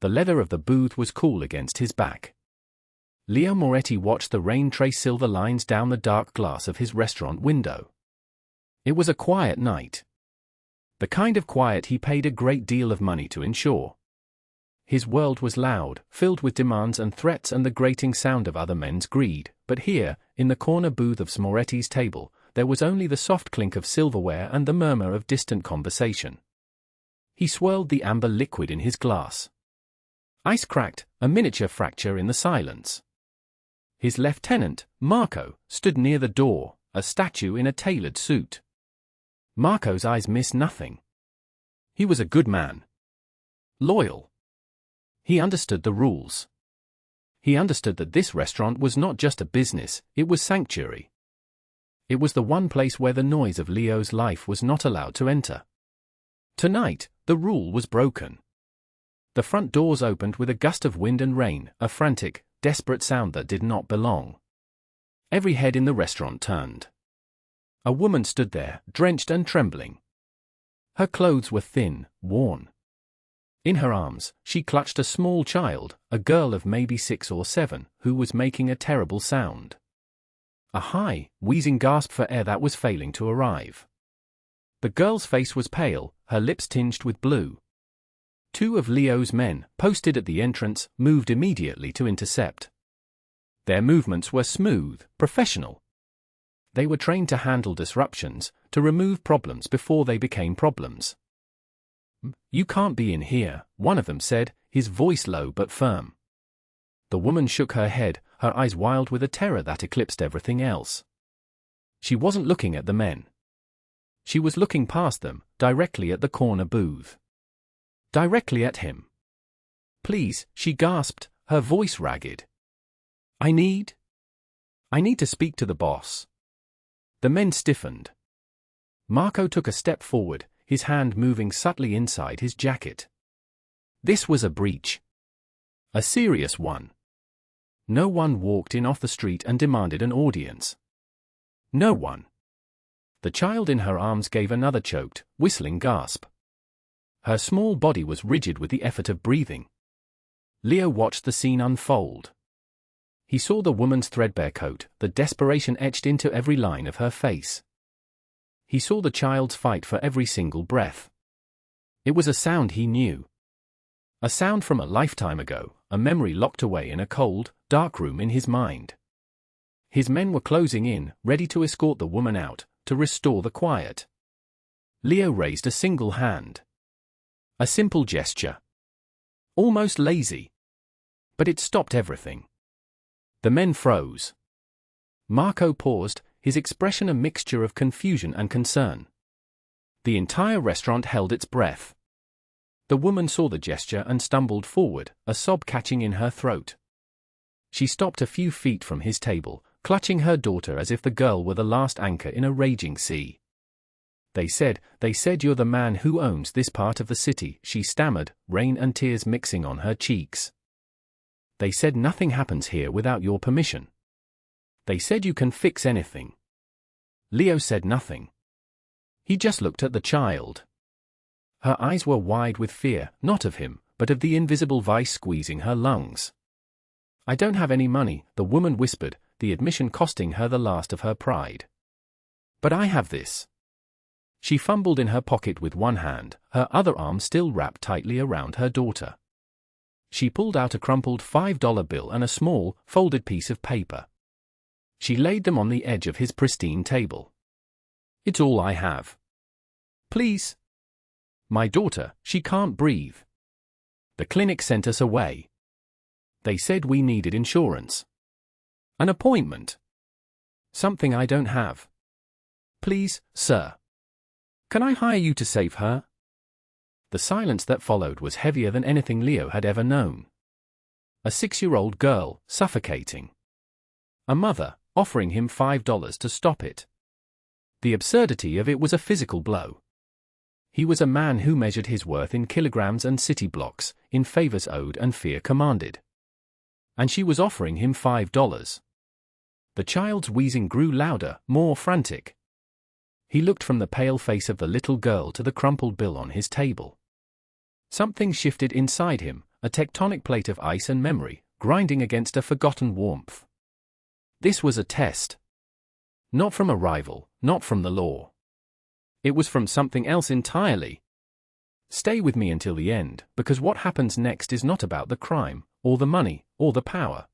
The leather of the booth was cool against his back. Leo Moretti watched the rain trace silver lines down the dark glass of his restaurant window. It was a quiet night. The kind of quiet he paid a great deal of money to ensure. His world was loud, filled with demands and threats and the grating sound of other men's greed, but here, in the corner booth of Moretti's table, there was only the soft clink of silverware and the murmur of distant conversation. He swirled the amber liquid in his glass. Ice cracked, a miniature fracture in the silence. His lieutenant, Marco, stood near the door, a statue in a tailored suit. Marco's eyes missed nothing. He was a good man. Loyal. He understood the rules. He understood that this restaurant was not just a business, it was sanctuary. It was the one place where the noise of Leo's life was not allowed to enter. Tonight, the rule was broken. The front doors opened with a gust of wind and rain, a frantic, desperate sound that did not belong. Every head in the restaurant turned. A woman stood there, drenched and trembling. Her clothes were thin, worn. In her arms, she clutched a small child, a girl of maybe 6 or 7, who was making a terrible sound. A high, wheezing gasp for air that was failing to arrive. The girl's face was pale, her lips tinged with blue. 2 of Leo's men, posted at the entrance, moved immediately to intercept. Their movements were smooth, professional. They were trained to handle disruptions, to remove problems before they became problems. "You can't be in here," one of them said, his voice low but firm. The woman shook her head, her eyes wild with a terror that eclipsed everything else. She wasn't looking at the men. She was looking past them, directly at the corner booth. Directly at him. "Please," she gasped, her voice ragged. I need to speak to the boss." The men stiffened. Marco took a step forward, his hand moving subtly inside his jacket. This was a breach. A serious one. No one walked in off the street and demanded an audience. No one. The child in her arms gave another choked, whistling gasp. Her small body was rigid with the effort of breathing. Leo watched the scene unfold. He saw the woman's threadbare coat, the desperation etched into every line of her face. He saw the child's fight for every single breath. It was a sound he knew. A sound from a lifetime ago, a memory locked away in a cold, dark room in his mind. His men were closing in, ready to escort the woman out, to restore the quiet. Leo raised a single hand. A simple gesture. Almost lazy. But it stopped everything. The men froze. Marco paused, his expression a mixture of confusion and concern. The entire restaurant held its breath. The woman saw the gesture and stumbled forward, a sob catching in her throat. She stopped a few feet from his table, clutching her daughter as if the girl were the last anchor in a raging sea. They said you're the man who owns this part of the city," she stammered, rain and tears mixing on her cheeks. "They said nothing happens here without your permission. They said you can fix anything." Leo said nothing. He just looked at the child. Her eyes were wide with fear, not of him, but of the invisible vice squeezing her lungs. "I don't have any money," the woman whispered, the admission costing her the last of her pride. "But I have this." She fumbled in her pocket with one hand, her other arm still wrapped tightly around her daughter. She pulled out a crumpled $5 bill and a small, folded piece of paper. She laid them on the edge of his pristine table. "It's all I have. Please. My daughter, she can't breathe. The clinic sent us away. They said we needed insurance. An appointment. Something I don't have. Please, sir. Can I hire you to save her?" The silence that followed was heavier than anything Leo had ever known. A 6-year-old girl, suffocating. A mother, offering him $5 to stop it. The absurdity of it was a physical blow. He was a man who measured his worth in kilograms and city blocks, in favors owed and fear commanded. And she was offering him $5. The child's wheezing grew louder, more frantic. He looked from the pale face of the little girl to the crumpled bill on his table. Something shifted inside him, a tectonic plate of ice and memory, grinding against a forgotten warmth. This was a test. Not from a rival, not from the law. It was from something else entirely. Stay with me until the end, because what happens next is not about the crime, or the money, or the power.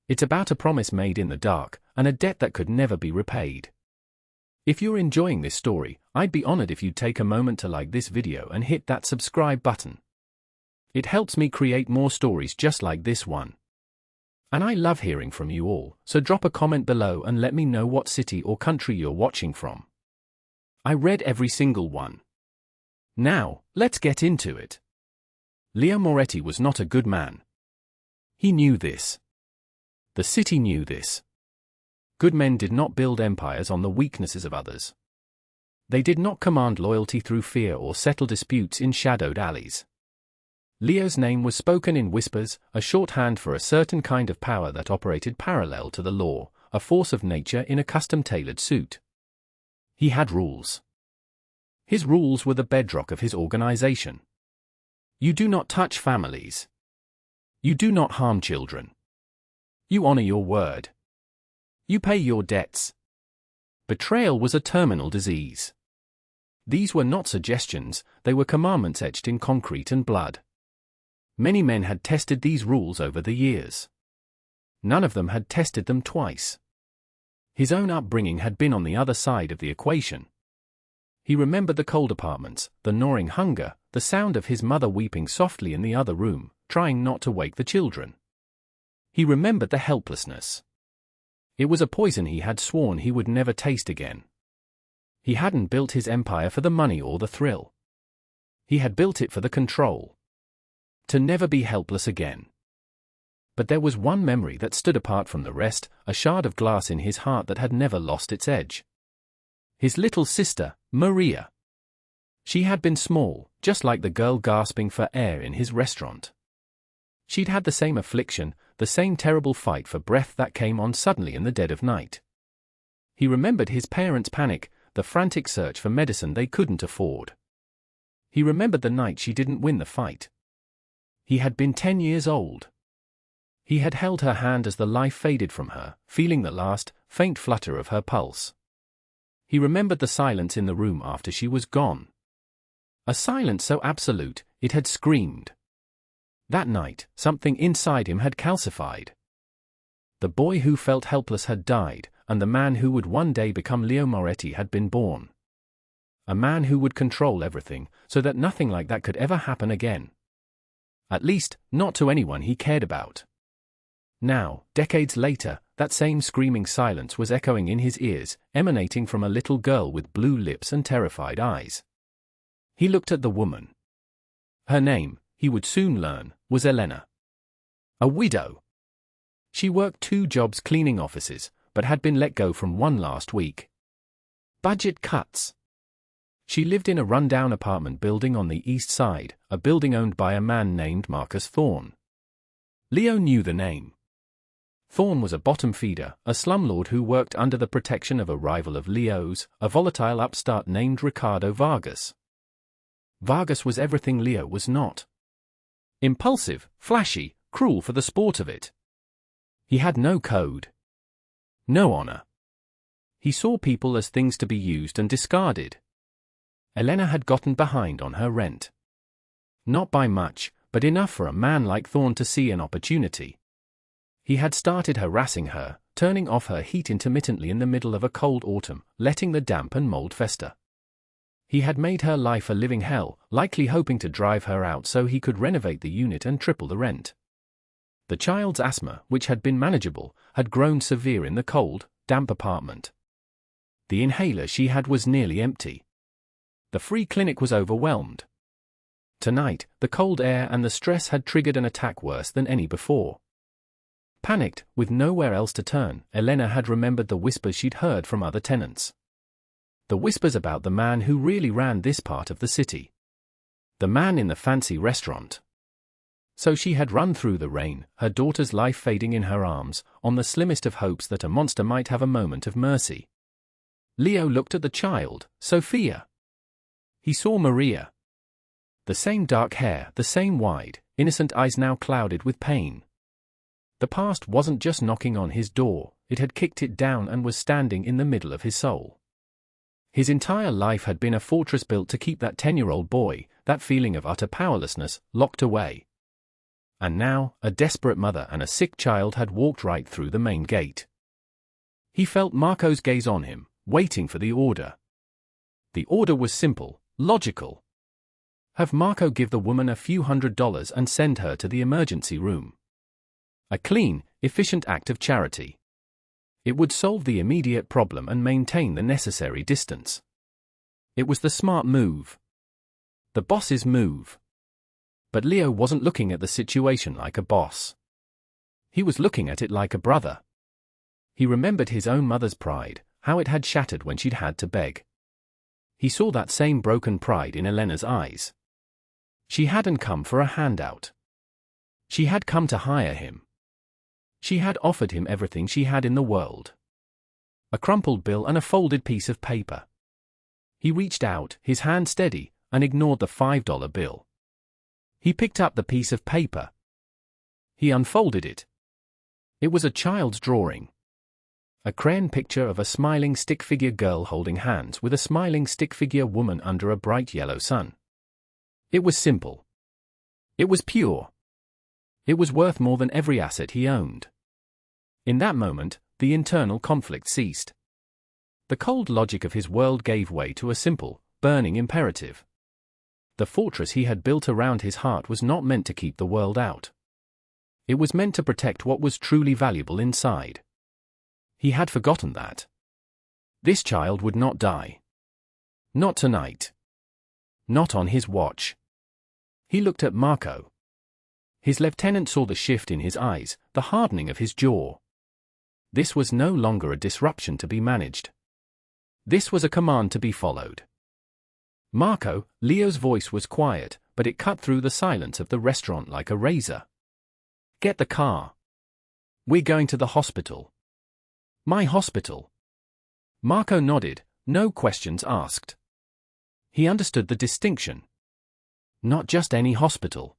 It's about a promise made in the dark, and a debt that could never be repaid. If you're enjoying this story, I'd be honored if you'd take a moment to like this video and hit that subscribe button. It helps me create more stories just like this one. And I love hearing from you all, so drop a comment below and let me know what city or country you're watching from. I read every single one. Now, let's get into it. Leo Moretti was not a good man. He knew this. The city knew this. Good men did not build empires on the weaknesses of others. They did not command loyalty through fear or settle disputes in shadowed alleys. Leo's name was spoken in whispers, a shorthand for a certain kind of power that operated parallel to the law, a force of nature in a custom-tailored suit. He had rules. His rules were the bedrock of his organization. You do not touch families. You do not harm children. You honor your word. You pay your debts. Betrayal was a terminal disease. These were not suggestions, they were commandments etched in concrete and blood. Many men had tested these rules over the years. None of them had tested them twice. His own upbringing had been on the other side of the equation. He remembered the cold apartments, the gnawing hunger, the sound of his mother weeping softly in the other room, trying not to wake the children. He remembered the helplessness. It was a poison he had sworn he would never taste again. He hadn't built his empire for the money or the thrill. He had built it for the control. To never be helpless again. But there was one memory that stood apart from the rest, a shard of glass in his heart that had never lost its edge. His little sister, Maria. She had been small, just like the girl gasping for air in his restaurant. She'd had the same affliction, the same terrible fight for breath that came on suddenly in the dead of night. He remembered his parents' panic, the frantic search for medicine they couldn't afford. He remembered the night she didn't win the fight. He had been 10 years old. He had held her hand as the life faded from her, feeling the last, faint flutter of her pulse. He remembered the silence in the room after she was gone. A silence so absolute, it had screamed. That night, something inside him had calcified. The boy who felt helpless had died, and the man who would one day become Leo Moretti had been born. A man who would control everything, so that nothing like that could ever happen again. At least, not to anyone he cared about. Now, decades later, that same screaming silence was echoing in his ears, emanating from a little girl with blue lips and terrified eyes. He looked at the woman. Her name, he would soon learn, was Elena. A widow. She worked 2 jobs cleaning offices, but had been let go from one last week. Budget cuts. She lived in a rundown apartment building on the east side, a building owned by a man named Marcus Thorne. Leo knew the name. Thorne was a bottom feeder, a slumlord who worked under the protection of a rival of Leo's, a volatile upstart named Ricardo Vargas. Vargas was everything Leo was not. Impulsive, flashy, cruel for the sport of it. He had no code. No honor. He saw people as things to be used and discarded. Elena had gotten behind on her rent. Not by much, but enough for a man like Thorne to see an opportunity. He had started harassing her, turning off her heat intermittently in the middle of a cold autumn, letting the damp and mold fester. He had made her life a living hell, likely hoping to drive her out so he could renovate the unit and triple the rent. The child's asthma, which had been manageable, had grown severe in the cold, damp apartment. The inhaler she had was nearly empty. The free clinic was overwhelmed. Tonight, the cold air and the stress had triggered an attack worse than any before. Panicked, with nowhere else to turn, Elena had remembered the whispers she'd heard from other tenants. The whispers about the man who really ran this part of the city. The man in the fancy restaurant. So she had run through the rain, her daughter's life fading in her arms, on the slimmest of hopes that a monster might have a moment of mercy. Leo looked at the child, Sophia. He saw Maria. The same dark hair, the same wide, innocent eyes now clouded with pain. The past wasn't just knocking on his door, it had kicked it down and was standing in the middle of his soul. His entire life had been a fortress built to keep that 10-year-old boy, that feeling of utter powerlessness, locked away. And now, a desperate mother and a sick child had walked right through the main gate. He felt Marco's gaze on him, waiting for the order. The order was simple, logical. Have Marco give the woman a few $100s and send her to the emergency room. A clean, efficient act of charity. It would solve the immediate problem and maintain the necessary distance. It was the smart move. The boss's move. But Leo wasn't looking at the situation like a boss. He was looking at it like a brother. He remembered his own mother's pride, how it had shattered when she'd had to beg. He saw that same broken pride in Elena's eyes. She hadn't come for a handout. She had come to hire him. She had offered him everything she had in the world. A crumpled bill and a folded piece of paper. He reached out, his hand steady, and ignored the $5 bill. He picked up the piece of paper. He unfolded it. It was a child's drawing. A crayon picture of a smiling stick figure girl holding hands with a smiling stick figure woman under a bright yellow sun. It was simple. It was pure. It was worth more than every asset he owned. In that moment, the internal conflict ceased. The cold logic of his world gave way to a simple, burning imperative. The fortress he had built around his heart was not meant to keep the world out. It was meant to protect what was truly valuable inside. He had forgotten that. This child would not die. Not tonight. Not on his watch. He looked at Marco. His lieutenant saw the shift in his eyes, the hardening of his jaw. This was no longer a disruption to be managed. This was a command to be followed. Marco, Leo's voice was quiet, but it cut through the silence of the restaurant like a razor. Get the car. We're going to the hospital. My hospital. Marco nodded, no questions asked. He understood the distinction. Not just any hospital.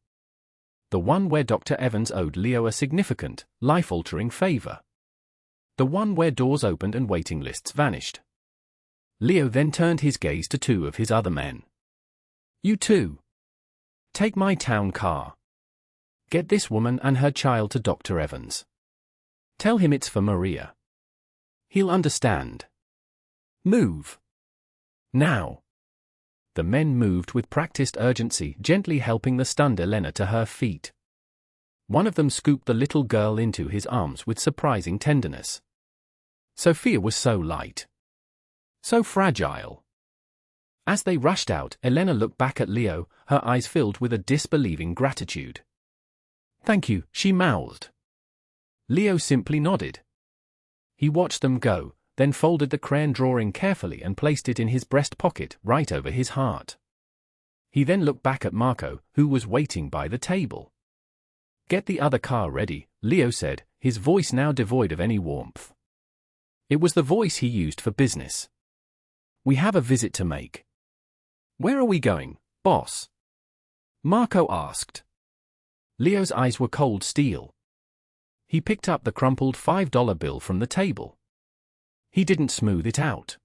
The one where Dr. Evans owed Leo a significant, life-altering favor. The one where doors opened and waiting lists vanished. Leo then turned his gaze to two of his other men. You two. Take my town car. Get this woman and her child to Dr. Evans. Tell him it's for Maria. He'll understand. Move. Now. The men moved with practiced urgency, gently helping the stunned Elena to her feet. One of them scooped the little girl into his arms with surprising tenderness. Sophia was so light. So fragile. As they rushed out, Elena looked back at Leo, her eyes filled with a disbelieving gratitude. Thank you, she mouthed. Leo simply nodded. He watched them go, then folded the crayon drawing carefully and placed it in his breast pocket, right over his heart. He then looked back at Marco, who was waiting by the table. Get the other car ready, Leo said, his voice now devoid of any warmth. It was the voice he used for business. We have a visit to make. Where are we going, boss? Marco asked. Leo's eyes were cold steel. He picked up the crumpled $5 bill from the table. He didn't smooth it out.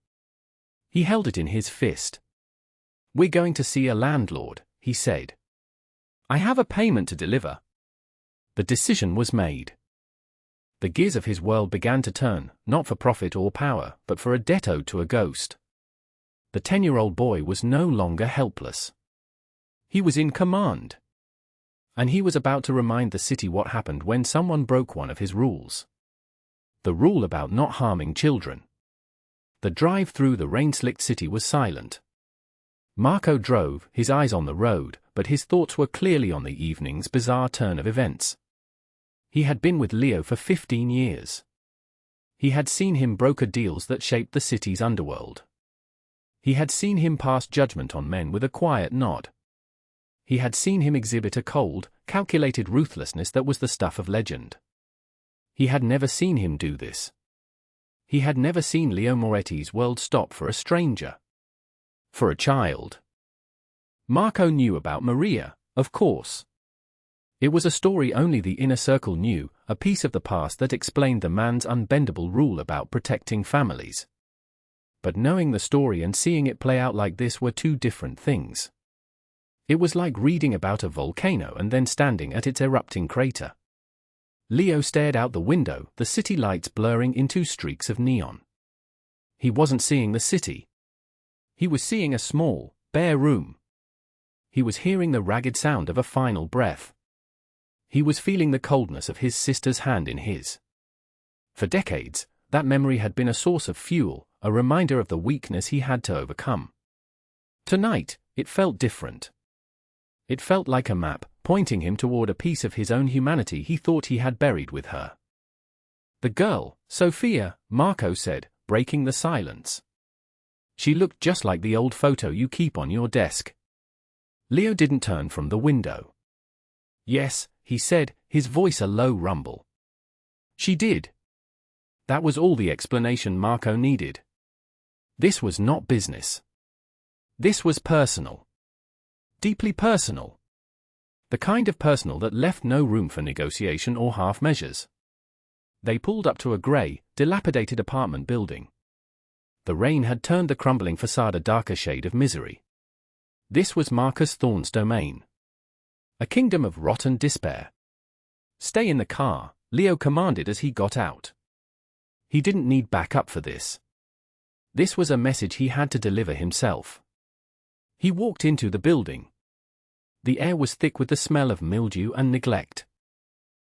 He held it in his fist. We're going to see a landlord, he said. I have a payment to deliver. The decision was made. The gears of his world began to turn, not for profit or power, but for a debt owed to a ghost. The 10-year-old boy was no longer helpless. He was in command. And he was about to remind the city what happened when someone broke one of his rules. The rule about not harming children. The drive through the rain-slicked city was silent. Marco drove, his eyes on the road, but his thoughts were clearly on the evening's bizarre turn of events. He had been with Leo for 15 years. He had seen him broker deals that shaped the city's underworld. He had seen him pass judgment on men with a quiet nod. He had seen him exhibit a cold, calculated ruthlessness that was the stuff of legend. He had never seen him do this. He had never seen Leo Moretti's world stop for a stranger. For a child. Marco knew about Maria, of course. It was a story only the inner circle knew, a piece of the past that explained the man's unbendable rule about protecting families. But knowing the story and seeing it play out like this were two different things. It was like reading about a volcano and then standing at its erupting crater. Leo stared out the window, the city lights blurring into streaks of neon. He wasn't seeing the city. He was seeing a small, bare room. He was hearing the ragged sound of a final breath. He was feeling the coldness of his sister's hand in his. For decades, that memory had been a source of fuel, a reminder of the weakness he had to overcome. Tonight, it felt different. It felt like a map, pointing him toward a piece of his own humanity he thought he had buried with her. "The girl, Sophia," Marco said, breaking the silence. "She looked just like the old photo you keep on your desk." Leo didn't turn from the window. "Yes," he said, his voice a low rumble. "She did." That was all the explanation Marco needed. This was not business. This was personal. Deeply personal. The kind of personal that left no room for negotiation or half measures. They pulled up to a grey, dilapidated apartment building. The rain had turned the crumbling facade a darker shade of misery. This was Marcus Thorne's domain. A kingdom of rotten despair. "Stay in the car," Leo commanded as he got out. He didn't need backup for this. This was a message he had to deliver himself. He walked into the building. The air was thick with the smell of mildew and neglect.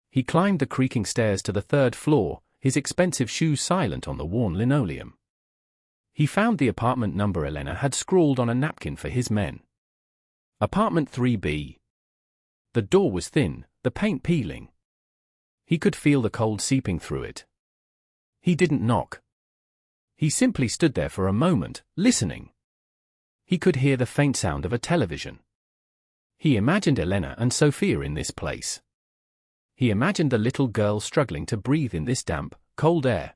He climbed the creaking stairs to the third floor, his expensive shoes silent on the worn linoleum. He found the apartment number Elena had scrawled on a napkin for his men. Apartment 3B. The door was thin, the paint peeling. He could feel the cold seeping through it. He didn't knock. He simply stood there for a moment, listening. He could hear the faint sound of a television. He imagined Elena and Sophia in this place. He imagined the little girl struggling to breathe in this damp, cold air.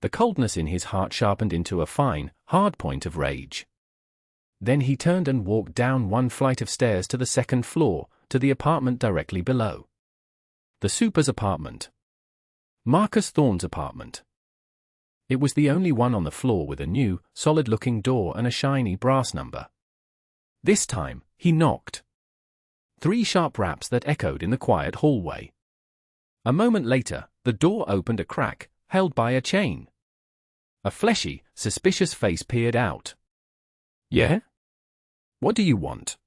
The coldness in his heart sharpened into a fine, hard point of rage. Then he turned and walked down one flight of stairs to the second floor, to the apartment directly below. The super's apartment. Marcus Thorne's apartment. It was the only one on the floor with a new, solid-looking door and a shiny brass number. This time, he knocked. 3 sharp raps that echoed in the quiet hallway. A moment later, the door opened a crack, held by a chain. A fleshy, suspicious face peered out. "Yeah? What do you want?"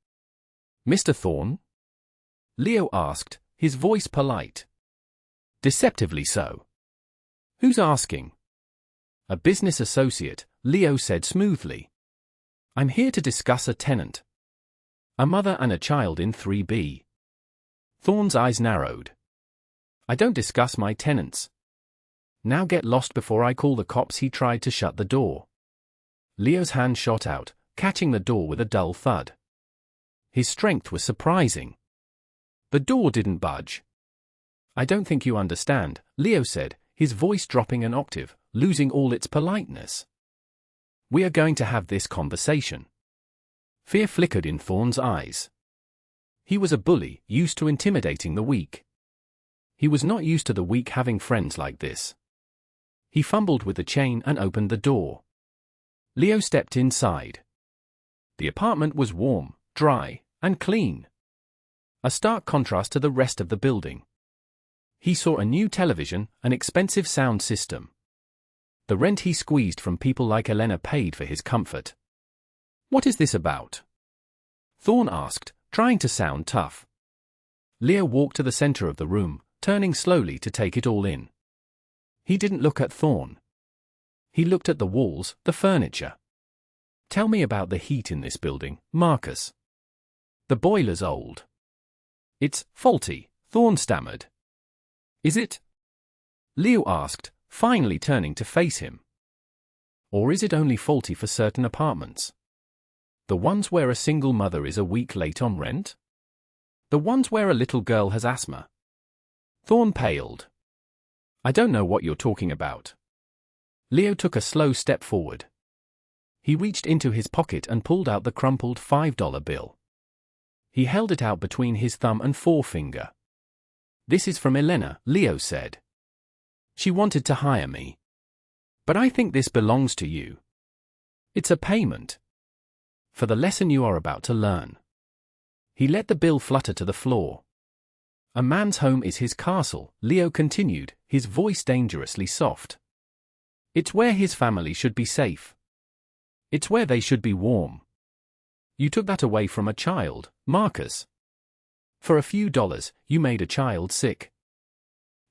"Mr. Thorne?" Leo asked, his voice polite. Deceptively so. "Who's asking?" "A business associate," Leo said smoothly. "I'm here to discuss a tenant. A mother and a child in 3B. Thorne's eyes narrowed. "I don't discuss my tenants. Now get lost before I call the cops." He tried to shut the door. Leo's hand shot out, catching the door with a dull thud. His strength was surprising. The door didn't budge. "I don't think you understand," Leo said, his voice dropping an octave, losing all its politeness. "We are going to have this conversation." Fear flickered in Thorne's eyes. He was a bully, used to intimidating the weak. He was not used to the weak having friends like this. He fumbled with the chain and opened the door. Leo stepped inside. The apartment was warm, dry, and clean. A stark contrast to the rest of the building. He saw a new television, an expensive sound system. The rent he squeezed from people like Elena paid for his comfort. "What is this about?" Thorne asked, trying to sound tough. Leo walked to the center of the room, turning slowly to take it all in. He didn't look at Thorne. He looked at the walls, the furniture. "Tell me about the heat in this building, Marcus." "The boiler's old." "It's faulty," Thorne stammered. "Is it?" Leo asked, finally turning to face him. "Or is it only faulty for certain apartments? The ones where a single mother is a week late on rent? The ones where a little girl has asthma?" Thorne paled. "I don't know what you're talking about." Leo took a slow step forward. He reached into his pocket and pulled out the crumpled $5 bill. He held it out between his thumb and forefinger. "This is from Elena," Leo said. "She wanted to hire me. But I think this belongs to you. It's a payment for the lesson you are about to learn." He let the bill flutter to the floor. "A man's home is his castle," Leo continued, his voice dangerously soft. "It's where his family should be safe. It's where they should be warm. You took that away from a child, Marcus. For a few dollars, you made a child sick.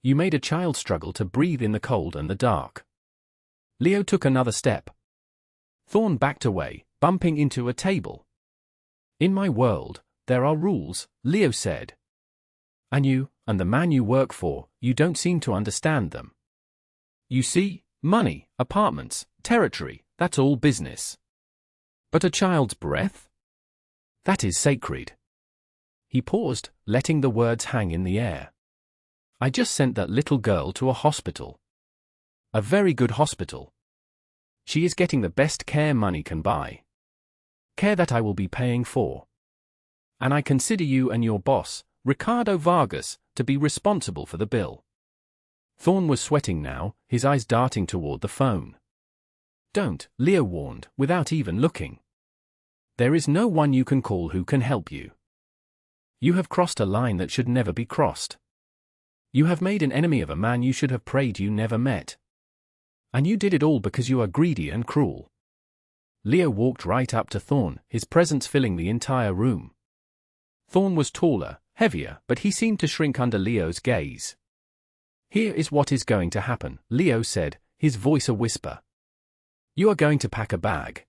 You made a child struggle to breathe in the cold and the dark." Leo took another step. Thorne backed away, bumping into a table. "In my world, there are rules," Leo said. "And you, and the man you work for, you don't seem to understand them. You see, money, apartments, territory, that's all business. But a child's breath? That is sacred." He paused, letting the words hang in the air. "I just sent that little girl to a hospital. A very good hospital. She is getting the best care money can buy. Care that I will be paying for. And I consider you and your boss, Ricardo Vargas, to be responsible for the bill." Thorne was sweating now, his eyes darting toward the phone. "Don't," Leo warned, without even looking. "There is no one you can call who can help you. You have crossed a line that should never be crossed. You have made an enemy of a man you should have prayed you never met. And you did it all because you are greedy and cruel." Leo walked right up to Thorne, his presence filling the entire room. Thorne was taller, heavier, but he seemed to shrink under Leo's gaze. "Here is what is going to happen," Leo said, his voice a whisper. "You are going to pack a bag.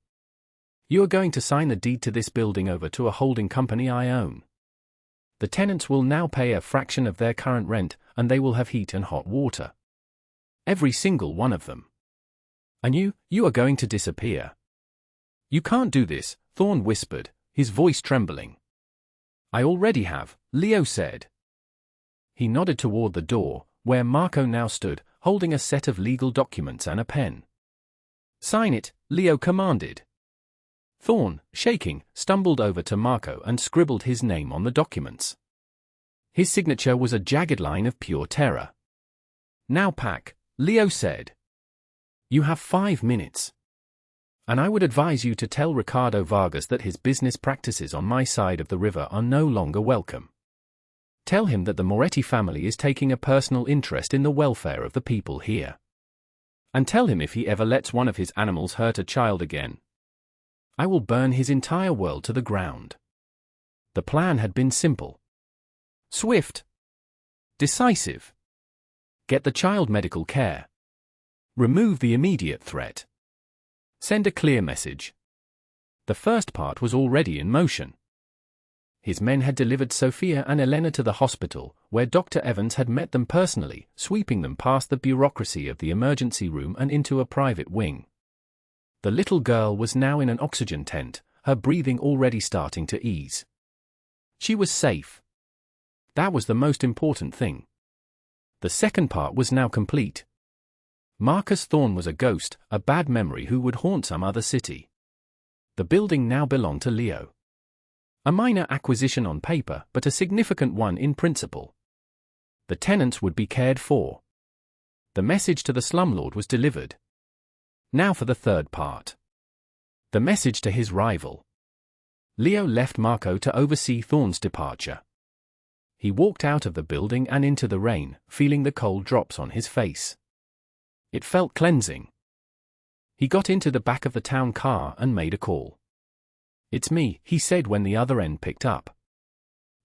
You are going to sign the deed to this building over to a holding company I own. The tenants will now pay a fraction of their current rent, and they will have heat and hot water. Every single one of them. And you are going to disappear." "You can't do this," Thorne whispered, his voice trembling. "I already have," Leo said. He nodded toward the door, where Marco now stood, holding a set of legal documents and a pen. "Sign it," Leo commanded. Thorne, shaking, stumbled over to Marco and scribbled his name on the documents. His signature was a jagged line of pure terror. "Now pack," Leo said. "You have 5 minutes. And I would advise you to tell Ricardo Vargas that his business practices on my side of the river are no longer welcome. Tell him that the Moretti family is taking a personal interest in the welfare of the people here. And tell him if he ever lets one of his animals hurt a child again, I will burn his entire world to the ground." The plan had been simple. Swift. Decisive. Get the child medical care. Remove the immediate threat. Send a clear message. The first part was already in motion. His men had delivered Sophia and Elena to the hospital, where Dr. Evans had met them personally, sweeping them past the bureaucracy of the emergency room and into a private wing. The little girl was now in an oxygen tent, her breathing already starting to ease. She was safe. That was the most important thing. The second part was now complete. Marcus Thorne was a ghost, a bad memory who would haunt some other city. The building now belonged to Leo. A minor acquisition on paper, but a significant one in principle. The tenants would be cared for. The message to the slumlord was delivered. Now for the third part. The message to his rival. Leo left Marco to oversee Thorne's departure. He walked out of the building and into the rain, feeling the cold drops on his face. It felt cleansing. He got into the back of the town car and made a call. "It's me," he said when the other end picked up.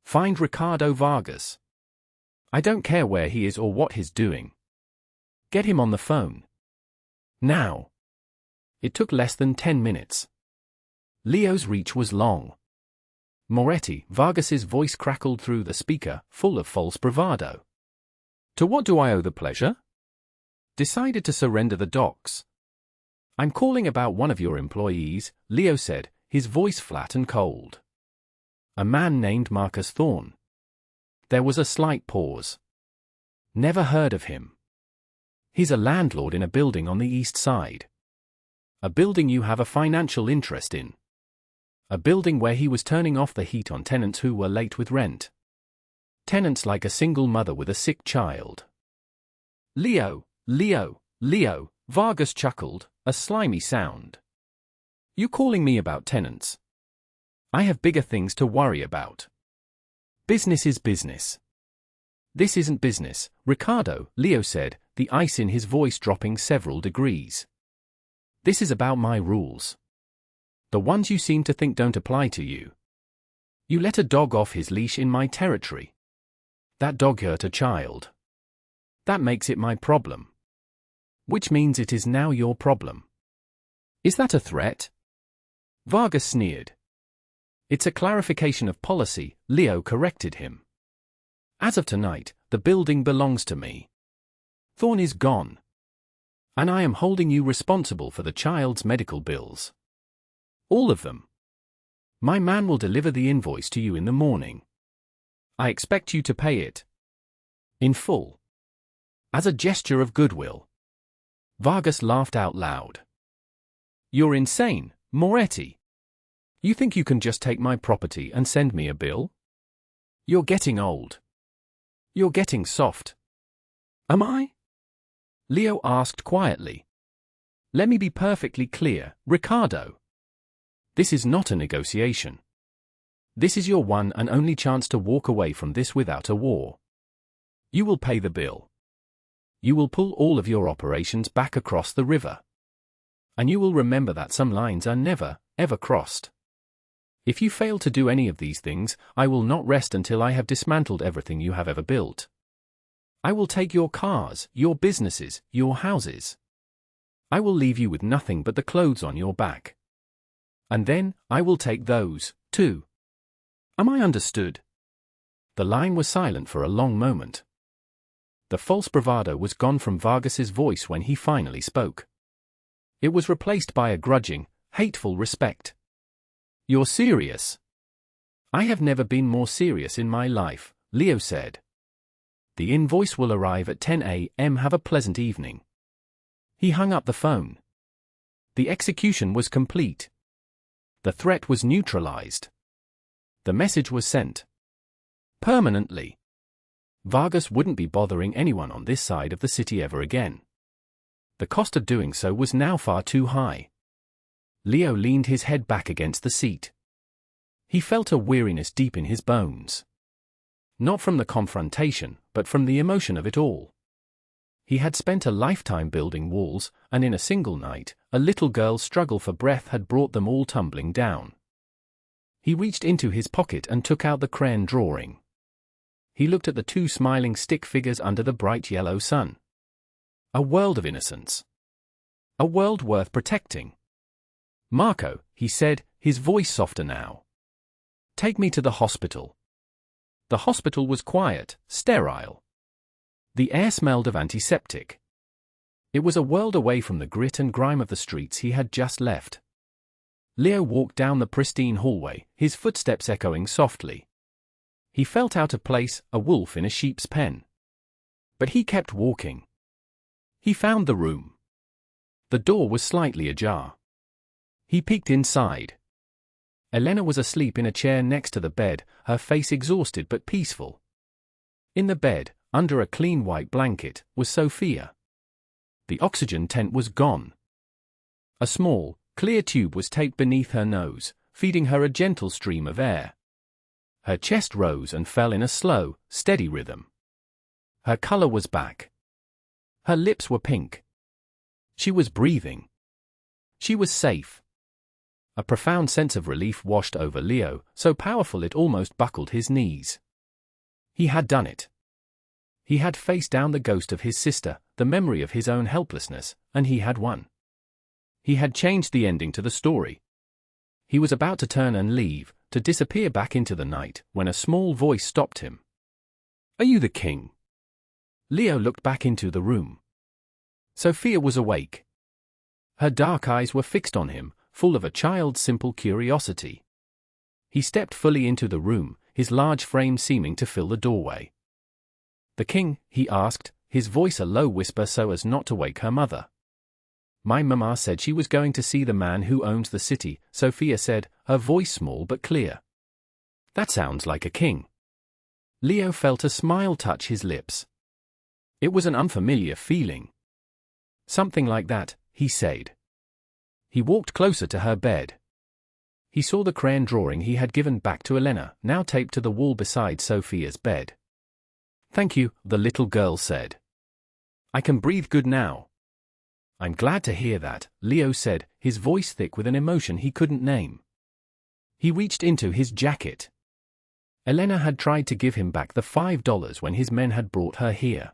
"Find Ricardo Vargas. I don't care where he is or what he's doing. Get him on the phone. Now." It took less than 10 minutes. Leo's reach was long. Moretti, Vargas's voice crackled through the speaker, full of false bravado. "To what do I owe the pleasure?" "Decided to surrender the docks." "I'm calling about one of your employees," Leo said, his voice flat and cold. "A man named Marcus Thorne." There was a slight pause. "Never heard of him." "He's a landlord in a building on the east side. A building you have a financial interest in." A building where he was turning off the heat on tenants who were late with rent. Tenants like a single mother with a sick child. Leo, Leo, Leo, Vargas chuckled, a slimy sound. You calling me about tenants? I have bigger things to worry about. Business is business. This isn't business, Ricardo, Leo said, the ice in his voice dropping several degrees. This is about my rules. The ones you seem to think don't apply to you. You let a dog off his leash in my territory. That dog hurt a child. That makes it my problem. Which means it is now your problem. Is that a threat? Vargas sneered. It's a clarification of policy, Leo corrected him. As of tonight, the building belongs to me. Thorne is gone. And I am holding you responsible for the child's medical bills. All of them. My man will deliver the invoice to you in the morning. I expect you to pay it. In full. As a gesture of goodwill. Vargas laughed out loud. You're insane, Moretti. You think you can just take my property and send me a bill? You're getting old. You're getting soft. Am I? Leo asked quietly. Let me be perfectly clear, Ricardo. This is not a negotiation. This is your one and only chance to walk away from this without a war. You will pay the bill. You will pull all of your operations back across the river. And you will remember that some lines are never, ever crossed. If you fail to do any of these things, I will not rest until I have dismantled everything you have ever built. I will take your cars, your businesses, your houses. I will leave you with nothing but the clothes on your back. And then, I will take those, too. Am I understood? The line was silent for a long moment. The false bravado was gone from Vargas's voice when he finally spoke. It was replaced by a grudging, hateful respect. You're serious? I have never been more serious in my life, Leo said. The invoice will arrive at 10 a.m. Have a pleasant evening. He hung up the phone. The execution was complete. The threat was neutralized. The message was sent. Permanently. Vargas wouldn't be bothering anyone on this side of the city ever again. The cost of doing so was now far too high. Leo leaned his head back against the seat. He felt a weariness deep in his bones. Not from the confrontation, but from the emotion of it all. He had spent a lifetime building walls, and in a single night, a little girl's struggle for breath had brought them all tumbling down. He reached into his pocket and took out the crayon drawing. He looked at the two smiling stick figures under the bright yellow sun. A world of innocence. A world worth protecting. Marco, he said, his voice softer now. Take me to the hospital. The hospital was quiet, sterile. The air smelled of antiseptic. It was a world away from the grit and grime of the streets he had just left. Leo walked down the pristine hallway, his footsteps echoing softly. He felt out of place, a wolf in a sheep's pen. But he kept walking. He found the room. The door was slightly ajar. He peeked inside. Elena was asleep in a chair next to the bed, her face exhausted but peaceful. In the bed, under a clean white blanket, was Sophia. The oxygen tent was gone. A small, clear tube was taped beneath her nose, feeding her a gentle stream of air. Her chest rose and fell in a slow, steady rhythm. Her color was back. Her lips were pink. She was breathing. She was safe. A profound sense of relief washed over Leo, so powerful it almost buckled his knees. He had done it. He had faced down the ghost of his sister, the memory of his own helplessness, and he had won. He had changed the ending to the story. He was about to turn and leave, to disappear back into the night, when a small voice stopped him. Are you the king? Leo looked back into the room. Sophia was awake. Her dark eyes were fixed on him, full of a child's simple curiosity. He stepped fully into the room, his large frame seeming to fill the doorway. The king, he asked, his voice a low whisper so as not to wake her mother. My mama said she was going to see the man who owns the city, Sophia said, her voice small but clear. That sounds like a king. Leo felt a smile touch his lips. It was an unfamiliar feeling. Something like that, he said. He walked closer to her bed. He saw the crayon drawing he had given back to Elena, now taped to the wall beside Sophia's bed. Thank you, the little girl said. I can breathe good now. I'm glad to hear that, Leo said, his voice thick with an emotion he couldn't name. He reached into his jacket. Elena had tried to give him back the $5 when his men had brought her here.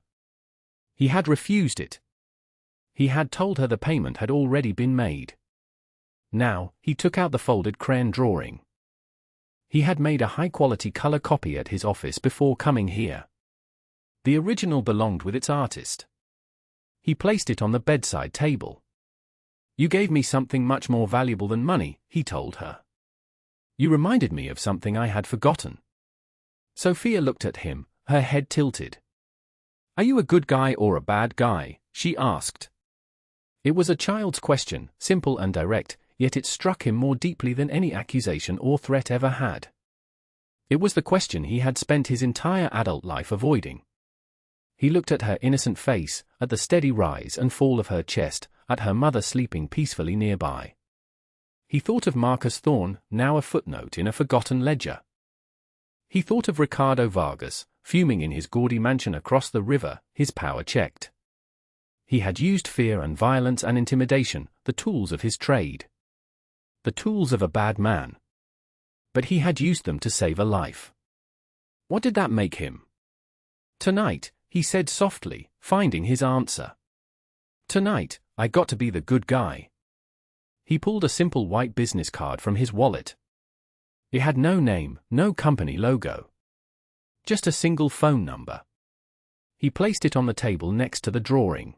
He had refused it. He had told her the payment had already been made. Now, he took out the folded crayon drawing. He had made a high-quality color copy at his office before coming here. The original belonged with its artist. He placed it on the bedside table. You gave me something much more valuable than money, he told her. You reminded me of something I had forgotten. Sophia looked at him, her head tilted. Are you a good guy or a bad guy? She asked. It was a child's question, simple and direct, yet it struck him more deeply than any accusation or threat ever had. It was the question he had spent his entire adult life avoiding. He looked at her innocent face, at the steady rise and fall of her chest, at her mother sleeping peacefully nearby. He thought of Marcus Thorne, now a footnote in a forgotten ledger. He thought of Ricardo Vargas, fuming in his gaudy mansion across the river, his power checked. He had used fear and violence and intimidation, the tools of his trade. The tools of a bad man. But he had used them to save a life. What did that make him? Tonight, he said softly, finding his answer. Tonight, I got to be the good guy. He pulled a simple white business card from his wallet. It had no name, no company logo. Just a single phone number. He placed it on the table next to the drawing.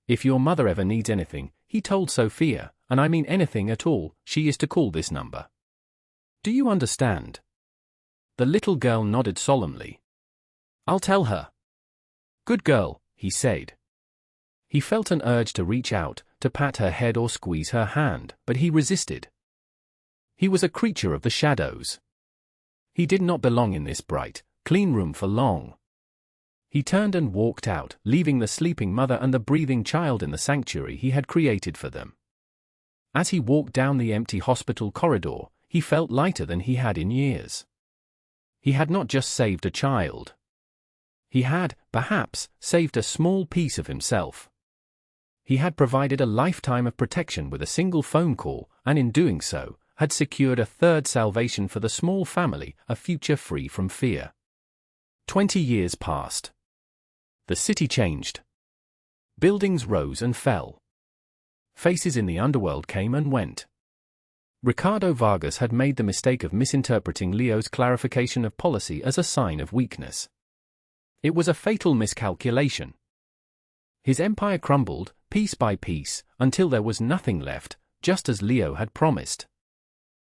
If your mother ever needs anything, he told Sophia, and I mean anything at all, she is to call this number. Do you understand? The little girl nodded solemnly. I'll tell her. Good girl, he said. He felt an urge to reach out, to pat her head or squeeze her hand, but he resisted. He was a creature of the shadows. He did not belong in this bright, clean room for long. He turned and walked out, leaving the sleeping mother and the breathing child in the sanctuary he had created for them. As he walked down the empty hospital corridor, he felt lighter than he had in years. He had not just saved a child. He had, perhaps, saved a small piece of himself. He had provided a lifetime of protection with a single phone call, and in doing so, had secured a third salvation for the small family, a future free from fear. 20 years passed. The city changed. Buildings rose and fell. Faces in the underworld came and went. Ricardo Vargas had made the mistake of misinterpreting Leo's clarification of policy as a sign of weakness. It was a fatal miscalculation. His empire crumbled, piece by piece, until there was nothing left, just as Leo had promised.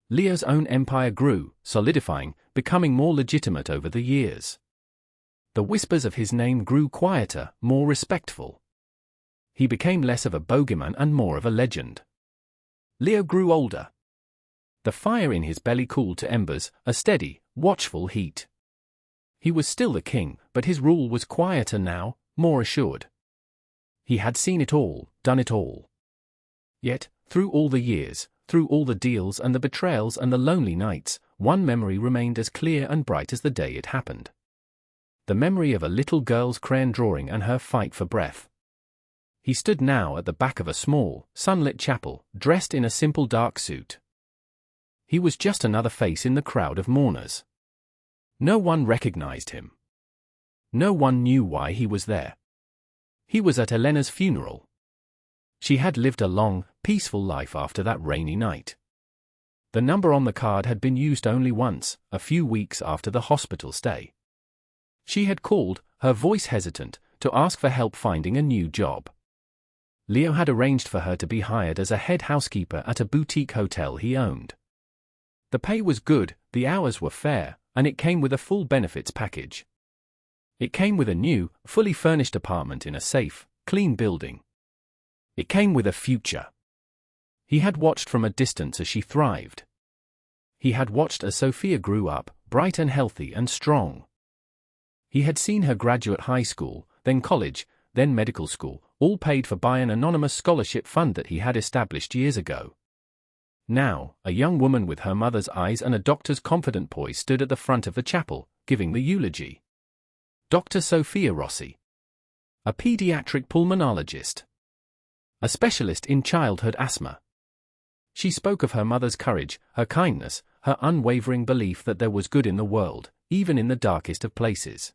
Leo's own empire grew, solidifying, becoming more legitimate over the years. The whispers of his name grew quieter, more respectful. He became less of a bogeyman and more of a legend. Leo grew older. The fire in his belly cooled to embers, a steady, watchful heat. He was still the king, but his rule was quieter now, more assured. He had seen it all, done it all. Yet, through all the years, through all the deals and the betrayals and the lonely nights, one memory remained as clear and bright as the day it happened. The memory of a little girl's crayon drawing and her fight for breath. He stood now at the back of a small, sunlit chapel, dressed in a simple dark suit. He was just another face in the crowd of mourners. No one recognized him. No one knew why he was there. He was at Elena's funeral. She had lived a long, peaceful life after that rainy night. The number on the card had been used only once, a few weeks after the hospital stay. She had called, her voice hesitant, to ask for help finding a new job. Leo had arranged for her to be hired as a head housekeeper at a boutique hotel he owned. The pay was good, the hours were fair, and it came with a full benefits package. It came with a new, fully furnished apartment in a safe, clean building. It came with a future. He had watched from a distance as she thrived. He had watched as Sophia grew up, bright and healthy and strong. He had seen her graduate high school, then college, then medical school, all paid for by an anonymous scholarship fund that he had established years ago. Now, a young woman with her mother's eyes and a doctor's confident poise stood at the front of the chapel, giving the eulogy. Dr. Sophia Rossi. A pediatric pulmonologist. A specialist in childhood asthma. She spoke of her mother's courage, her kindness, her unwavering belief that there was good in the world, even in the darkest of places.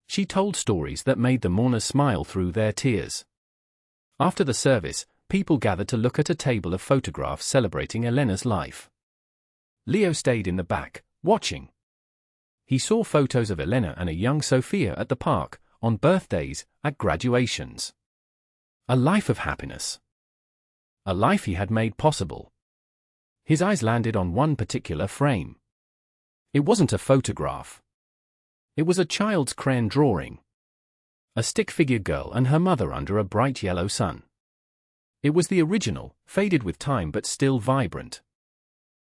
She told stories that made the mourners smile through their tears. After the service, people gathered to look at a table of photographs celebrating Elena's life. Leo stayed in the back, watching. He saw photos of Elena and a young Sophia at the park, on birthdays, at graduations. A life of happiness. A life he had made possible. His eyes landed on one particular frame. It wasn't a photograph. It was a child's crayon drawing. A stick figure girl and her mother under a bright yellow sun. It was the original, faded with time but still vibrant.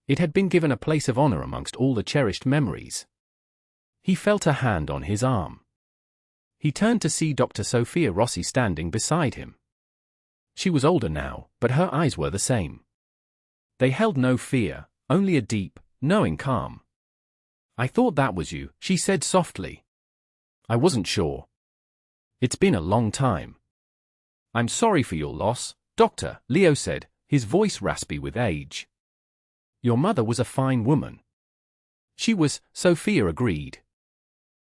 It had been given a place of honor amongst all the cherished memories. He felt a hand on his arm. He turned to see Dr. Sophia Rossi standing beside him. She was older now, but her eyes were the same. They held no fear, only a deep, knowing calm. "I thought that was you," she said softly. "I wasn't sure. It's been a long time." "I'm sorry for your loss, Doctor," Leo said, his voice raspy with age. "Your mother was a fine woman." "She was," Sophia agreed.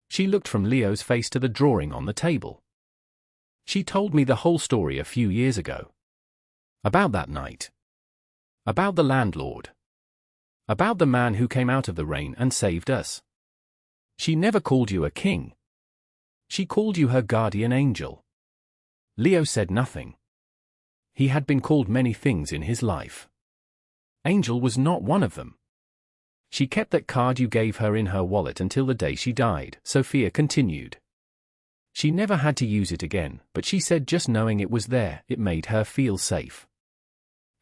She looked from Leo's face to the drawing on the table. "She told me the whole story a few years ago. About that night. About the landlord. About the man who came out of the rain and saved us. She never called you a king. She called you her guardian angel." Leo said nothing. He had been called many things in his life. Angel was not one of them. "She kept that card you gave her in her wallet until the day she died," Sophia continued. "She never had to use it again, but she said just knowing it was there, it made her feel safe.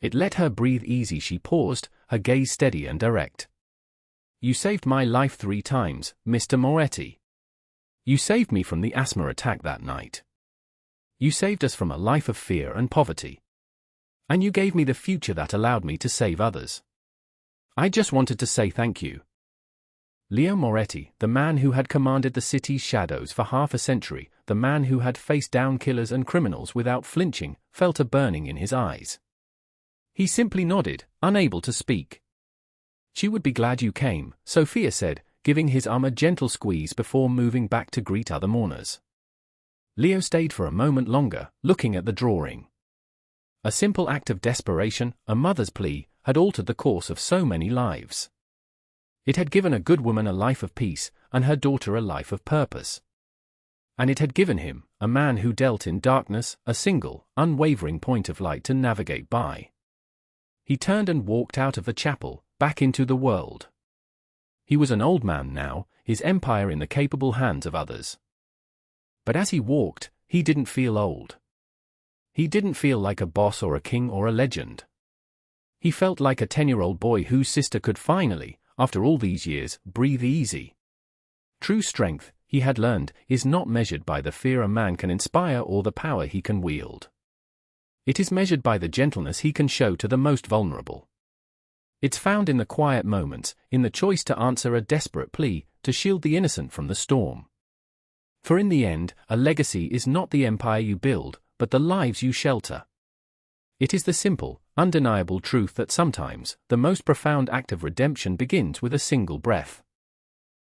It let her breathe easy." She paused, her gaze steady and direct. "You saved my life 3 times, Mr. Moretti. You saved me from the asthma attack that night. You saved us from a life of fear and poverty. And you gave me the future that allowed me to save others. I just wanted to say thank you." Leo Moretti, the man who had commanded the city's shadows for half a century, the man who had faced down killers and criminals without flinching, felt a burning in his eyes. He simply nodded, unable to speak. "She would be glad you came," Sophia said, giving his arm a gentle squeeze before moving back to greet other mourners. Leo stayed for a moment longer, looking at the drawing. A simple act of desperation, a mother's plea, had altered the course of so many lives. It had given a good woman a life of peace, and her daughter a life of purpose. And it had given him, a man who dealt in darkness, a single, unwavering point of light to navigate by. He turned and walked out of the chapel, back into the world. He was an old man now, his empire in the capable hands of others. But as he walked, he didn't feel old. He didn't feel like a boss or a king or a legend. He felt like a 10-year-old boy whose sister could finally, after all these years, breathe easy. True strength, he had learned, is not measured by the fear a man can inspire or the power he can wield. It is measured by the gentleness he can show to the most vulnerable. It's found in the quiet moments, in the choice to answer a desperate plea, to shield the innocent from the storm. For in the end, a legacy is not the empire you build, but the lives you shelter. It is the simple, undeniable truth that sometimes, the most profound act of redemption begins with a single breath.